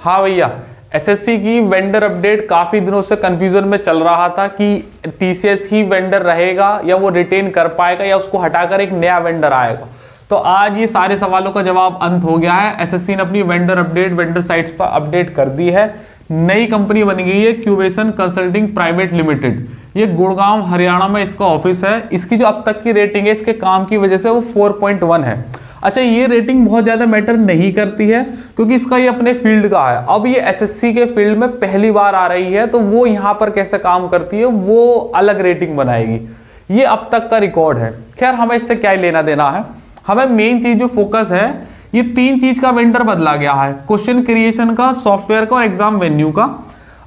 हाँ भैया, एसएससी की वेंडर अपडेट काफी दिनों से कंफ्यूजन में चल रहा था कि टीसीएस ही वेंडर रहेगा या वो रिटेन कर पाएगा या उसको हटाकर एक नया वेंडर आएगा। तो आज ये सारे सवालों का जवाब अंत हो गया है। एसएससी ने अपनी वेंडर अपडेट वेंडर साइट्स पर अपडेट कर दी है। नई कंपनी बन गई है क्यूबेसन कंसल्टिंग प्राइवेट लिमिटेड। ये गुड़गांव हरियाणा में इसका ऑफिस है। इसकी जो अब तक की रेटिंग है इसके काम की वजह से वो 4.1 है। अच्छा, ये रेटिंग बहुत ज्यादा मैटर नहीं करती है क्योंकि इसका ये अपने फील्ड का है। अब ये एसएससी के फील्ड में पहली बार आ रही है तो वो यहाँ पर कैसे काम करती है वो अलग रेटिंग बनाएगी। ये अब तक का रिकॉर्ड है। खैर, हमें इससे क्या लेना देना है। हमें मेन चीज जो फोकस है, ये 3 चीज का वेंडर बदला गया है, क्वेश्चन क्रिएशन का, सॉफ्टवेयर का और एग्जाम वेन्यू का।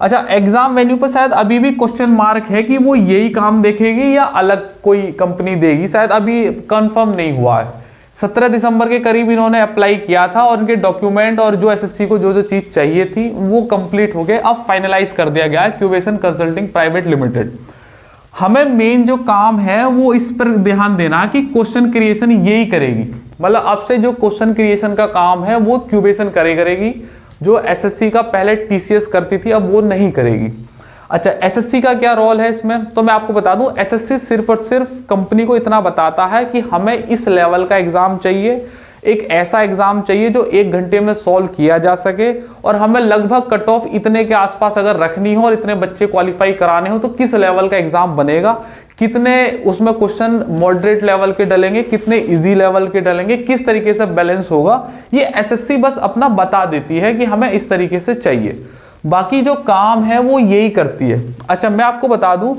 अच्छा, एग्जाम वेन्यू पर शायद अभी भी क्वेश्चन मार्क है कि वो यही काम देखेगी या अलग कोई कंपनी देगी, शायद अभी कंफर्म नहीं हुआ है। 17 दिसंबर के करीब इन्होंने अप्लाई किया था और उनके डॉक्यूमेंट और जो एसएससी को जो जो चीज चाहिए थी वो कंप्लीट हो गए। अब फाइनलाइज कर दिया गया है क्यूबेसन कंसल्टिंग प्राइवेट लिमिटेड। हमें मेन जो काम है वो इस पर ध्यान देना कि क्वेश्चन क्रिएशन यही करेगी। मतलब अब से जो क्वेश्चन क्रिएशन का काम है वो क्यूबेसन करेगी, जो एसएससी का पहले टीसीएस करती थी अब वो नहीं करेगी। अच्छा, एसएससी का क्या रोल है इसमें, तो मैं आपको बता दूं, एसएससी सिर्फ और सिर्फ कंपनी को इतना बताता है कि हमें इस लेवल का एग्जाम चाहिए, एक ऐसा एग्जाम चाहिए जो 1 घंटे में सॉल्व किया जा सके और हमें लगभग कट ऑफ इतने के आसपास अगर रखनी हो और इतने बच्चे क्वालिफाई कराने हो तो किस लेवल का एग्जाम बनेगा, कितने उसमें क्वेश्चन मॉडरेट लेवल के डलेंगे, कितने इजी लेवल के डलेंगे, किस तरीके से बैलेंस होगा, ये एसएससी बस अपना बता देती है कि हमें इस तरीके से चाहिए। बाकी जो काम है वो यही करती है। अच्छा, मैं आपको बता दूं,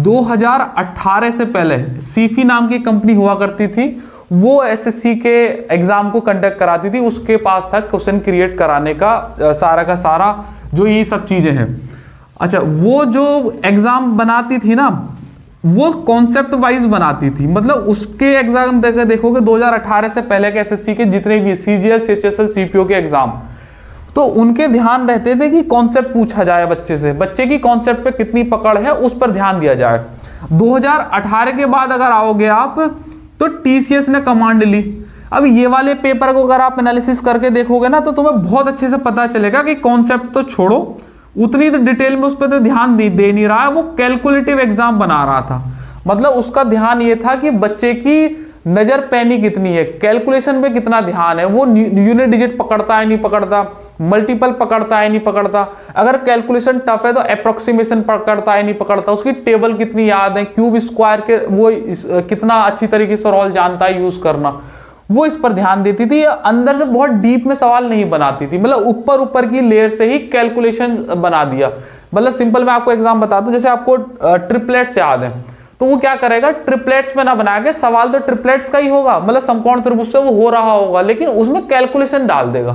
2018 से पहले सीफी नाम की कंपनी हुआ करती थी, वो एसएससी के एग्जाम को कंडक्ट कराती थी। उसके पास था क्वेश्चन क्रिएट कराने का सारा जो ये सब चीजें हैं। अच्छा, वो जो एग्जाम बनाती थी ना वो कॉन्सेप्ट वाइज बनाती थी। मतलब उसके एग्जाम देखोगे 2018 से पहले के एसएससी के जितने भी सीजीएल, सीएचएसएल, सीपीओ के एग्जाम, तो उनके ध्यान रहते थे कि कॉन्सेप्ट पूछा जाए बच्चे से, बच्चे की कॉन्सेप्ट पे कितनी पकड़ है उस पर ध्यान दिया जाए। 2018 के बाद अगर आओगे आप तो टीसीएस ने कमांड ली। अब ये वाले पेपर को अगर आप एनालिसिस करके देखोगे ना तो तुम्हें बहुत अच्छे से पता चलेगा कि कॉन्सेप्ट तो छोड़ो, उतनी तो डिटेल में उस पर तो ध्यान दे नहीं रहा है। वो कैलकुलेटिव एग्जाम बना रहा था। मतलब उसका ध्यान ये था कि बच्चे की नजर पैनी कितनी है, कैलकुलेशन पे कितना ध्यान है, वो यूनिट डिजिट पकड़ता है नहीं पकड़ता, मल्टीपल पकड़ता है नहीं पकड़ता, अगर कैलकुलेशन टफ है तो अप्रोक्सीमेशन पकड़ता है नहीं पकड़ता, उसकी टेबल कितनी याद है, क्यूब स्क्वायर के वो कितना अच्छी तरीके से रोल जानता है यूज करना, वो इस पर ध्यान देती थी। अंदर से बहुत डीप में सवाल नहीं बनाती थी, मतलब ऊपर ऊपर की लेयर से ही कैलकुलेशन बना दिया। मतलब सिंपल मैं आपको एग्जाम बता दूं, जैसे आपको ट्रिपलेट्स याद है तो वो क्या करेगा, ट्रिपलेट्स में ना बना के, सवाल तो ट्रिपलेट्स का ही होगा, मतलब समकोण त्रिभुज से वो हो रहा होगा लेकिन उसमें कैलकुलेशन डाल देगा।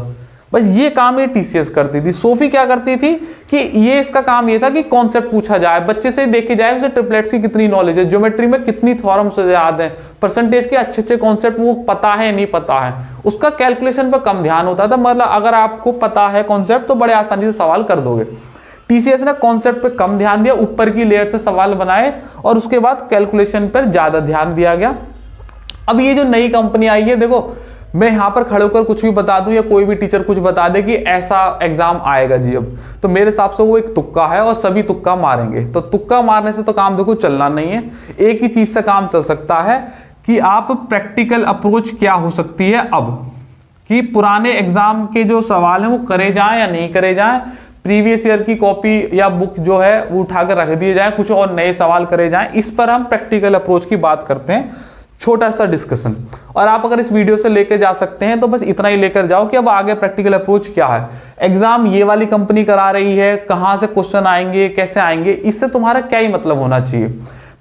बस ये काम ये टीसीएस करती थी। सोफी क्या करती थी कि ये इसका काम ये था कि कॉन्सेप्ट पूछा जाए, बच्चे से देखे जाए उसे ट्रिपलेट्स की कितनी नॉलेज है, ज्योमेट्री में कितनी थ्योरम्स याद है, परसेंटेज के अच्छे कॉन्सेप्ट वो पता है नहीं पता है, उसका कैलकुलेशन पर कम ध्यान होता था। मतलब अगर आपको पता है कॉन्सेप्ट तो बड़े आसानी से सवाल कर दोगे। टीसीएस ने कॉन्सेप्ट पे कम ध्यान दिया, ऊपर की लेयर से सवाल बनाए और उसके बाद कैलकुलेशन पर ज्यादा ध्यान दिया गया। अब ये जो नई कंपनी आई है, देखो मैं यहां पर खड़े होकर कुछ भी बता दूं या कोई भी टीचर कुछ बता दे कि ऐसा एग्जाम आएगा जी, अब तो मेरे हिसाब से वो एक तुक्का है और सभी तुक्का मारेंगे। तो तुक्का मारने से तो काम देखो चलना नहीं है। एक ही चीज से काम चल सकता है कि आप प्रैक्टिकल अप्रोच क्या हो सकती है अब, कि पुराने एग्जाम के जो सवाल हैं वो करे जाएं या नहीं करे जाएं, प्रीवियस ईयर की कॉपी या बुक जो है वो उठाकर रख दिए जाए, कुछ और नए सवाल करे जाएं। इस पर हम प्रैक्टिकल अप्रोच की बात करते हैं, छोटा सा डिस्कशन। और आप अगर इस वीडियो से लेकर जा सकते हैं तो बस इतना ही लेकर जाओ कि अब आगे प्रैक्टिकल अप्रोच क्या है, एग्जाम ये वाली कंपनी करा रही है, कहां से क्वेश्चन आएंगे, कैसे आएंगे, इससे तुम्हारा क्या ही मतलब होना चाहिए।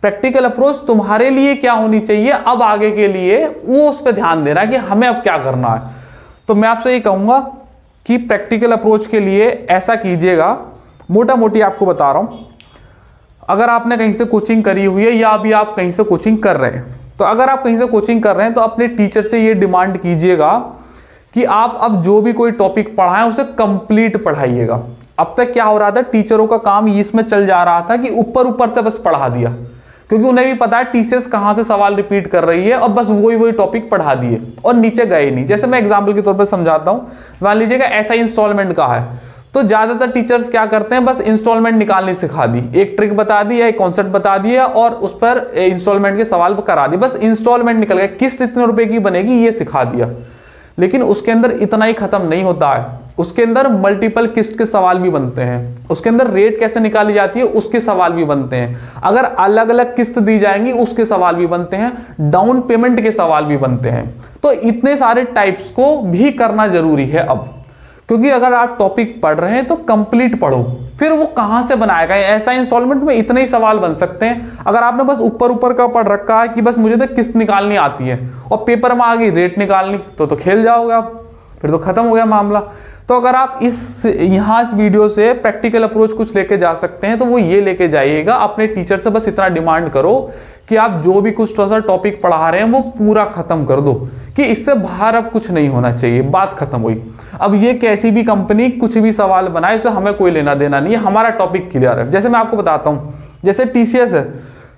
प्रैक्टिकल अप्रोच तुम्हारे लिए क्या होनी चाहिए अब आगे के लिए, वो उस पर ध्यान देना कि हमें अब क्या करना है। तो मैं आपसे ये कहूंगा कि प्रैक्टिकल अप्रोच के लिए ऐसा कीजिएगा, मोटा मोटी आपको बता रहा हूं, अगर आपने कहीं से कोचिंग करी हुई है या अभी आप कहीं से कोचिंग कर रहे हैं, तो अगर आप कहीं से कोचिंग कर रहे हैं तो अपने टीचर से ये डिमांड कीजिएगा कि आप अब जो भी कोई टॉपिक पढ़ाएं उसे कंप्लीट पढ़ाइएगा। अब तक क्या हो रहा था, टीचरों का काम इसमें चल जा रहा था कि ऊपर ऊपर से बस पढ़ा दिया, क्योंकि उन्हें भी पता है टीसीएस कहां से सवाल रिपीट कर रही है और बस वही टॉपिक पढ़ा दिए और नीचे गए नहीं। जैसे मैं एग्जांपल के तौर पर समझाता हूं, मान लीजिएगा ऐसा इंस्टॉलमेंट का है तो ज्यादातर टीचर्स क्या करते हैं, बस इंस्टॉलमेंट निकालनी सिखा दी, एक ट्रिक बता दी या एक कॉन्सेप्ट बता दिया और उस पर इंस्टॉलमेंट के सवाल करा दिए, बस इंस्टॉलमेंट निकल गया, किस्त इतने रुपए की बनेगी ये सिखा दिया। लेकिन उसके अंदर इतना ही खत्म नहीं होता है, उसके अंदर मल्टीपल किस्त के सवाल भी बनते हैं, उसके अंदर रेट कैसे निकाली जाती है उसके सवाल भी बनते हैं, अगर अलग अलग किस्त दी जाएंगी उसके सवाल भी बनते हैं, डाउन पेमेंट के सवाल भी बनते हैं। तो इतने सारे टाइप्स को भी करना जरूरी है अब, क्योंकि अगर आप टॉपिक पढ़ रहे हैं तो कंप्लीट पढ़ो, फिर वो कहां से बनाएगा। ऐसा इंस्टॉलमेंट में इतने ही सवाल बन सकते हैं। अगर आपने बस ऊपर ऊपर का पढ़ रखा है कि बस मुझे तो किस्त निकालनी आती है और पेपर में आ गई रेट निकालनी, तो खेल जाओगे आप, फिर तो खत्म हो गया मामला। तो अगर आप इस वीडियो से प्रैक्टिकल अप्रोच कुछ लेके जा सकते हैं तो वो ये लेके जाइएगा, अपने टीचर से बस इतना डिमांड करो कि आप जो भी कुछ टॉपिक पढ़ा रहे हैं वो पूरा खत्म कर दो, कि इससे बाहर अब कुछ नहीं होना चाहिए, बात खत्म हुई। अब ये कैसी भी कंपनी कुछ भी सवाल बनाए इससे हमें कोई लेना देना नहीं है, हमारा टॉपिक क्लियर है। जैसे मैं आपको बताता हूँ, जैसे टीसीएस है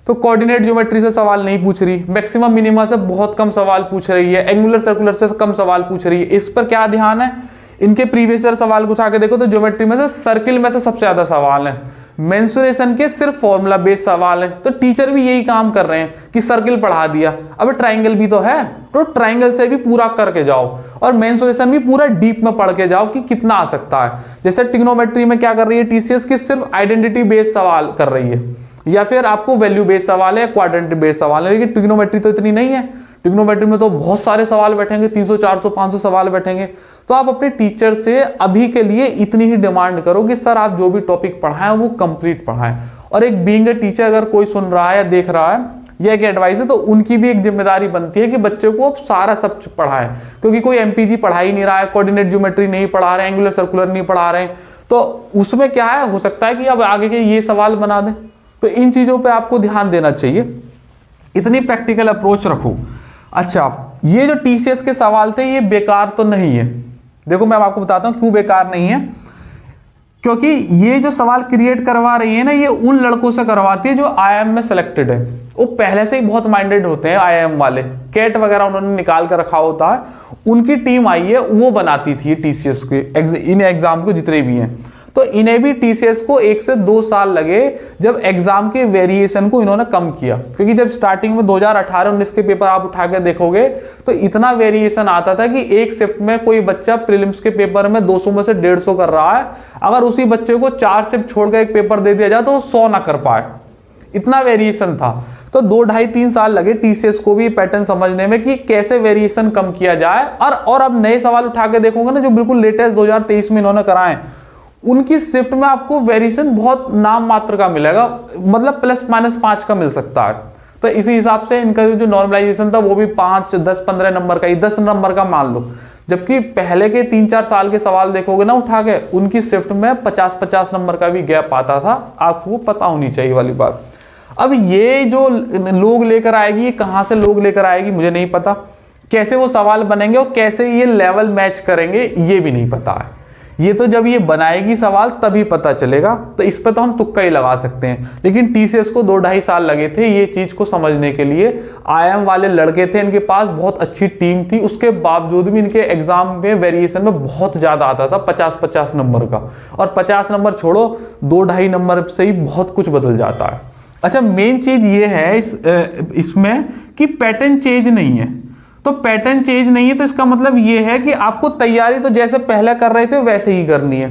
तो कोऑर्डिनेट ज्योमेट्री से सवाल नहीं पूछ रही, मैक्सिमम मिनिमा से बहुत कम सवाल पूछ रही है, एंगुलर सर्कुलर से कम सवाल पूछ रही है। इस पर क्या ध्यान है, इनके प्रीवियस ईयर सवाल कुछ आके देखो तो ज्योमेट्री में से सर्किल में से सबसे ज्यादा सवाल है, मेंसुरेशन के सिर्फ फॉर्मूला बेस्ड सवाल है। तो टीचर भी यही काम कर रहे हैं कि सर्किल पढ़ा दिया, अब ट्राइंगल भी तो है तो ट्राइंगल से भी पूरा करके जाओ और मेंसुरेशन भी पूरा डीप में पढ़ के जाओ कि कितना आ सकता है। जैसे ट्रिग्नोमेट्री में क्या कर रही है टीसीएस की, सिर्फ आइडेंटिटी बेस्ड सवाल कर रही है, या फिर आपको वैल्यू बेस्ड सवाल है, क्वाड्रेंट बेस्ड सवाल है। लेकिन ट्रिग्नोमेट्री तो इतनी नहीं है, ट्रिग्नोमेट्री में तो बहुत सारे सवाल बैठेंगे, 300 400 500 सवाल बैठेंगे। तो आप अपने टीचर से अभी के लिए इतनी ही डिमांड करो कि सर आप जो भी टॉपिक पढ़ाएं वो कंप्लीट पढ़ाएं। और एक बीइंग अ टीचर अगर कोई सुन रहा है या देख रहा है, यह एक एडवाइस है, तो उनकी भी एक जिम्मेदारी बनती है कि बच्चे को आप सारा सब पढ़ाएं, क्योंकि कोई एमपीजी पढ़ा ही नहीं रहा है, कोऑर्डिनेट ज्योमेट्री नहीं पढ़ा रहे हैं, एंगुलर सर्कुलर नहीं पढ़ा रहे हैं, तो उसमें क्या है, हो सकता है कि अब आगे के ये सवाल बना दें। तो इन चीजों पे आपको ध्यान देना चाहिए, इतनी प्रैक्टिकल अप्रोच रखो। अच्छा, ये जो टीसीएस के सवाल थे ये बेकार तो नहीं है। देखो मैं आपको बताता हूं क्यों बेकार नहीं है, क्योंकि ये जो सवाल क्रिएट करवा रही है ना, ये उन लड़कों से करवाती है जो आईआईएम में सिलेक्टेड है। वो पहले से ही बहुत माइंडेड होते हैं आईआईएम वाले, कैट वगैरह उन्होंने निकाल कर रखा होता है, उनकी टीम आई है वो बनाती थी टीसीएस के इन एग्जाम को जितने भी हैं। तो इन्हें भी टीसीएस को 1 से 2 साल लगे जब एग्जाम के वेरिएशन को इन्होंने कम किया, क्योंकि जब स्टार्टिंग में 2018-19 के पेपर आप उठा के देखोगे तो इतना वेरिएशन आता था कि एक शिफ्ट में कोई बच्चा प्रीलिम्स के पेपर में 200 में से 150 कर रहा है, अगर उसी बच्चे को 4 शिफ्ट छोड़कर एक पेपर दे दिया जाए तो वो 100 ना कर पाए, इतना वेरिएशन था। तो 2 ढाई 3 साल लगे टीसीएस को भी पैटर्न समझने में कि कैसे वेरिएशन कम किया जाए। और अब नए सवाल उठा के देखोगे ना, जो बिल्कुल लेटेस्ट 2023 में इन्होंने कराए, उनकी शिफ्ट में आपको वेरिएशन बहुत नाम मात्र का मिलेगा, मतलब ±5 का मिल सकता है। तो इसी हिसाब से इनका जो नॉर्मलाइजेशन था वो भी 5, 10, 15 नंबर का, 10 नंबर का मान लो। जबकि पहले के 3-4 साल के सवाल देखोगे ना उठा के, उनकी शिफ्ट में 50-50 नंबर का भी गैप आता था, आपको पता होनी चाहिए वाली बात। अब ये जो लोग लेकर आएगी, कहां से लोग लेकर आएगी मुझे नहीं पता, कैसे वो सवाल बनेंगे और कैसे ये लेवल मैच करेंगे ये भी नहीं पता है। ये तो जब ये बनाएगी सवाल तभी पता चलेगा, तो इस पर तो हम तुक्का ही लगा सकते हैं। लेकिन टीसीएस को 2 ढाई साल लगे थे ये चीज को समझने के लिए। आईआईएम वाले लड़के थे, इनके पास बहुत अच्छी टीम थी, उसके बावजूद भी इनके एग्जाम में वेरिएशन में बहुत ज्यादा आता था, 50-50 नंबर का। और 50 नंबर छोड़ो, 2 ढाई नंबर से ही बहुत कुछ बदल जाता है। अच्छा, मेन चीज ये है इसमें कि पैटर्न चेंज नहीं है। तो पैटर्न चेंज नहीं है तो इसका मतलब ये है कि आपको तैयारी तो जैसे पहले कर रहे थे वैसे ही करनी है,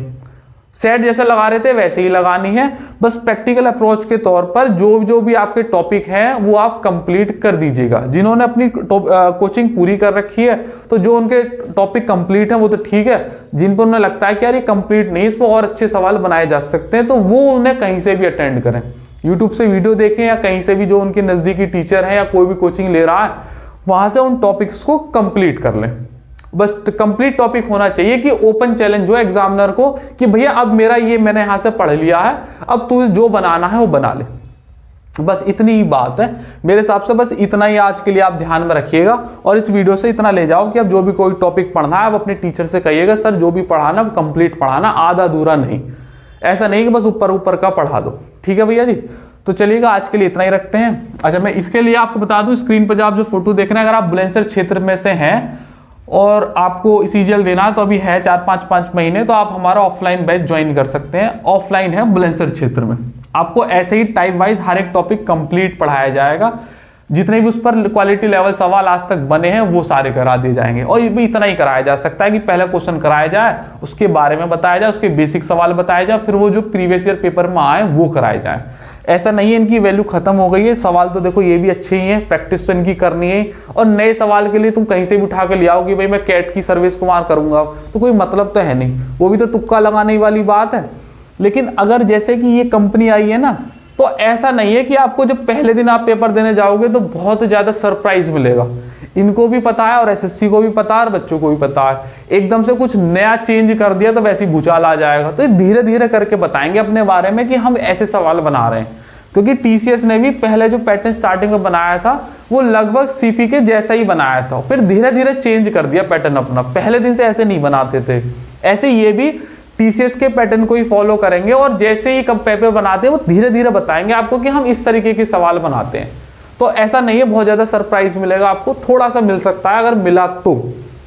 सेट जैसे लगा रहे थे वैसे ही लगानी है। बस प्रैक्टिकल अप्रोच के तौर पर जो भी आपके टॉपिक हैं वो आप कंप्लीट कर दीजिएगा। जिन्होंने अपनी कोचिंग पूरी कर रखी है तो जो उनके टॉपिक कंप्लीट है वो तो ठीक है, जिन पर उन्हें लगता है कि यार ये कंप्लीट नहीं, इस पर और अच्छे सवाल बनाए जा सकते हैं, तो वो उन्हें कहीं से भी अटेंड करें, यूट्यूब से वीडियो देखें या कहीं से भी जो उनके नजदीकी टीचर है या कोई भी कोचिंग ले रहा है वहां से उन टॉपिक्स को कंप्लीट कर लें। बस कंप्लीट टॉपिक होना चाहिए कि ओपन चैलेंज हो एग्जामिनर को कि भैया अब मेरा ये मैंने यहां से पढ़ लिया है, अब तू जो बनाना है वो बना ले। बस इतनी ही बात है मेरे हिसाब से, बस इतना ही आज के लिए आप ध्यान में रखिएगा। और इस वीडियो से इतना ले जाओ कि अब जो भी कोई टॉपिक पढ़ना है आप अपने टीचर से कहिएगा सर जो भी पढ़ाना वो कंप्लीट पढ़ाना, आधा अधूरा नहीं। ऐसा नहीं कि बस ऊपर ऊपर का पढ़ा दो, ठीक है भैया जी। तो चलिएगा आज के लिए इतना ही रखते हैं। अच्छा, मैं इसके लिए आपको बता दूं, स्क्रीन पर जो आप जो फोटो देख रहे हैं, अगर आप बुलंदशहर क्षेत्र में से हैं और आपको सीजीएल देना है तो अभी है 4-5 महीने, तो आप हमारा ऑफलाइन बैच ज्वाइन कर सकते हैं। ऑफलाइन है बुलंदशहर क्षेत्र में। आपको ऐसे ही टाइप वाइज हर एक टॉपिक कंप्लीट पढ़ाया जाएगा, जितने भी उस पर क्वालिटी लेवल सवाल आज तक बने हैं वो सारे करा दिए जाएंगे। और ये भी इतना ही कराया जा सकता है कि पहला क्वेश्चन कराया जाए, उसके बारे में बताया जाए, उसके बेसिक सवाल बताए जाए, फिर वो जो प्रीवियस ईयर पेपर में आए वो कराए जाए। ऐसा नहीं है इनकी वैल्यू खत्म हो गई है। सवाल तो देखो ये भी अच्छे ही हैं, प्रैक्टिस तो इनकी करनी है। और नए सवाल के लिए तुम कहीं से भी उठा के ले आओ कि भाई मैं कैट की सर्विस कुमार करूंगा, तो कोई मतलब तो है नहीं, वो भी तो तुक्का लगाने वाली बात है। लेकिन अगर जैसे कि ये कंपनी आई है ना, तो ऐसा नहीं है कि आपको जब पहले दिन आप पेपर देने जाओगे तो बहुत ज्यादा सरप्राइज मिलेगा। इनको भी पता है और एसएससी को भी पता है और बच्चों को भी पता है, एकदम से कुछ नया चेंज कर दिया तो वैसे ही भूचाल आ जाएगा। तो धीरे धीरे करके बताएंगे अपने बारे में कि हम ऐसे सवाल बना रहे हैं। क्योंकि टीसीएस ने भी पहले जो पैटर्न स्टार्टिंग में बनाया था वो लगभग सीफी के जैसा ही बनाया था, फिर धीरे धीरे चेंज कर दिया पैटर्न अपना। पहले दिन से ऐसे नहीं बनाते थे। ऐसे ये भी टीसीएस के पैटर्न को ही फॉलो करेंगे और जैसे ही कब पेपर बनाते हैं वो धीरे धीरे बताएंगे आपको कि हम इस तरीके के सवाल बनाते हैं। तो ऐसा नहीं है बहुत ज्यादा सरप्राइज मिलेगा आपको, थोड़ा सा मिल सकता है अगर मिला तो,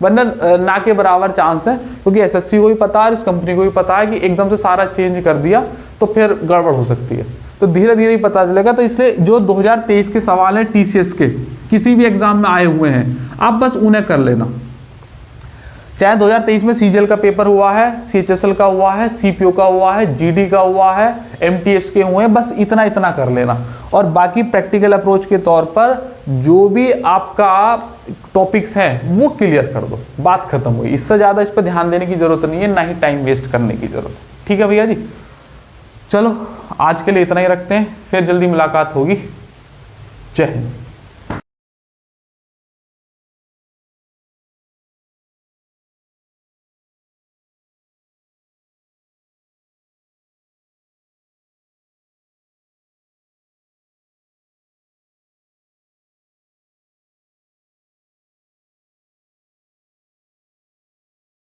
वरना ना के बराबर चांस है। क्योंकि एसएससी को भी पता है, इस कंपनी को भी पता है कि एकदम से सारा चेंज कर दिया तो फिर गड़बड़ हो सकती है। तो धीरे धीरे ही पता चलेगा। तो इसलिए जो 2023 के सवाल हैं टीसीएस के, किसी भी एग्जाम में आए हुए हैं, आप बस उन्हें कर लेना। चाहे 2023 में सीजीएल का पेपर हुआ है, सीएचएसएल का हुआ है, सीपीओ का हुआ है, जीडी का हुआ है, एमटीएस के हुए हैं, बस इतना इतना कर लेना। और बाकी प्रैक्टिकल अप्रोच के तौर पर जो भी आपका टॉपिक्स हैं वो क्लियर कर दो, बात खत्म हुई। इससे ज्यादा इस पर ध्यान देने की जरूरत नहीं है, ना ही टाइम वेस्ट करने की जरूरत है। ठीक है भैया जी, चलो आज के लिए इतना ही रखते हैं, फिर जल्दी मुलाकात होगी। जय हिंद।